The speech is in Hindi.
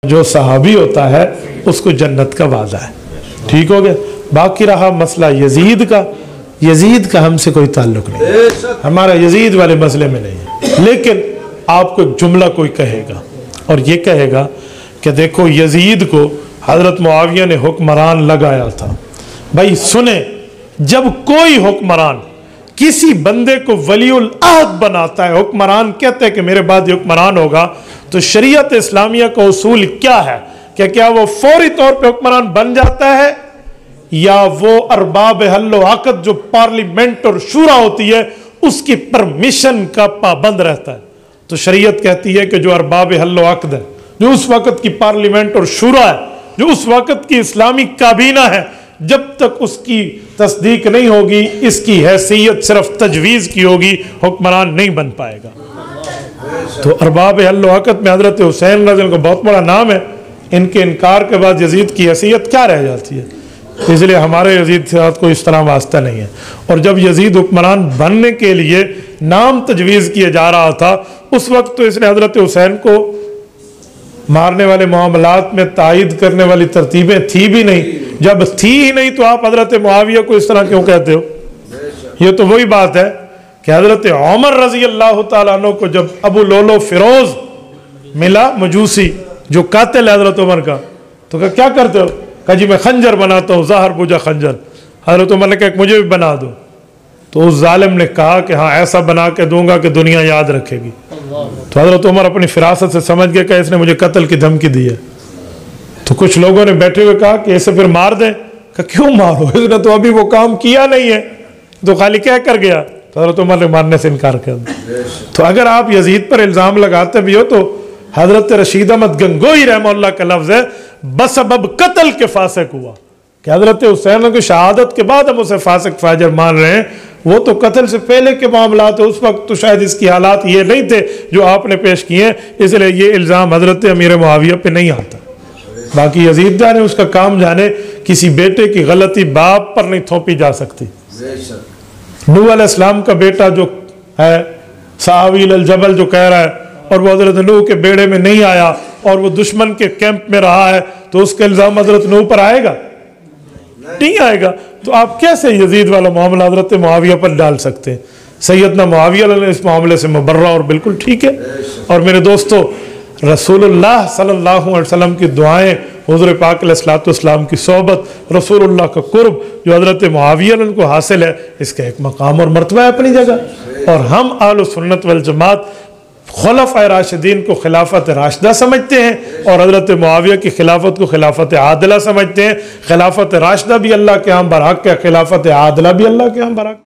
जो सहाबी होता है उसको जन्नत का वादा है। ठीक हो गया। बाकी रहा मसला यजीद का हमसे कोई ताल्लुक नहीं, हमारा यजीद वाले मसले में नहीं है। लेकिन आपको एक जुमला कोई कहेगा और ये कहेगा कि देखो यजीद को हजरत मुआविया ने हुक्मरान लगाया था। भाई सुने, जब कोई हुक्मरान किसी बंदे को वलीउल अहद बनाता है, हुक्मरान कहते हैं कि मेरे बाद हुक्मरान होगा, तो शरीयत इस्लामिया का उसूल क्या है कि क्या वो फौरी तौर पे हुक्मरान बन जाता है या वो अरबाब हल्लो अक़द जो पार्लियामेंट और शूरा होती है उसकी परमिशन का पाबंद रहता है। तो शरीयत कहती है कि जो अरबाब हल्लो अक़द है, जो उस वक़्त की पार्लियामेंट और शूरा है, जो उस वक़्त की इस्लामी काबीना है, जब तक उसकी तस्दीक नहीं होगी इसकी हैसियत सिर्फ तजवीज़ की होगी, हुक्मरान नहीं बन पाएगा। तो अरबाब हल्लो अक़द में हज़रत हुसैन रज़ी का बहुत बड़ा नाम है। इनके इनकार के बाद यजीद की हैसियत क्या रह जाती है? इसलिए हमारे यजीद के साथ कोई इस तरह वास्ता नहीं है। और जब यजीद हुक्मरान बनने के लिए नाम तजवीज़ किया जा रहा था, उस वक्त तो इसने हज़रत हुसैन को मारने वाले मामलात में तायद करने वाली तरतीबें थी भी नहीं। जब थी ही नहीं तो आप हज़रत मुआविया को इस तरह क्यों कहते हो? ये तो वही बात है कि हज़रत उमर रज़ी अल्लाह तआला अन्हु को जब अबू लोलो फिरोज मिला, मजूसी जो कातिल हज़रत उमर का, तो क्या करते हो? कहा जी मैं खंजर बनाता हूँ, ज़हर बुझा खंजर। हज़रत उमर ने कहा मुझे भी बना दो। तो उस जालिम ने कहा कि हाँ ऐसा बना के दूंगा कि दुनिया याद रखेगी। तो हज़रत उमर अपनी फिरासत से समझ गए कि इसने मुझे कत्ल की धमकी दी है। तो कुछ लोगों ने बैठे हुए कहा कि इसे फिर मार दें। कहा क्यों मारो, इसने तो अभी वो काम किया नहीं है, तो खाली कह कर गया। तो हज़रत उमर ने मारने से इनकार कर दिया। तो अगर आप यजीद पर इल्ज़ाम लगाते भी हो तो हज़रत रशीद अहमद गंगोई रहमतुल्लाह का लफ्ज़ है बसबब कत्ल के फासिक हुआ, कि हज़रत हुसैन की शहादत के बाद हम उसे फासिक फाजिर मान रहे हैं। वो तो कत्ल से पहले के मामला थे, उस वक्त तो शायद इसकी हालात ये नहीं थे जो आपने पेश किए हैं, इसलिए ये इल्ज़ाम हज़रत अमीर मुआविया पे नहीं आता। बाकी यजीद जाने उसका काम जाने, किसी बेटे की गलती बाप पर नहीं थोपी जा सकती। नूह अलैहिस्सलाम का बेटा जो है सावील अल जबल जो कह रहा है और वो हज़रत नूह के बेड़े में नहीं आया और वो दुश्मन के कैंप में रहा है, तो उसका इल्ज़ाम हज़रत नूह पर आएगा? नहीं आएगा। तो आप कैसे यजीद वाला मामला हज़रत मुआविया पर डाल सकते हैं? सैयदना मुआविया इस मामले से मुबर्रा और बिल्कुल ठीक है। और मेरे दोस्तों, रसूलुल्लाह सल्लल्लाहु अलैहि वसल्लम की दुआएं, हुज़ूर पाक अलैहिस्सलाम की सोहबत, रसूलुल्लाह का कुर्ब जो हज़रत मुआविया को हासिल है, इसका एक मकाम और मर्तबा है अपनी जगह। और हम अहले सुन्नत वल जमात खुलफ़ाए राशिदीन को खिलाफत राशिदा समझते हैं और हज़रत मुआविया की खिलाफत को खिलाफत आदिला समझते हैं। खिलाफत राशिदा भी अल्लाह के यहाँ बरहक है, खिलाफत आदिला भी अल्लाह के यहाँ बरहक।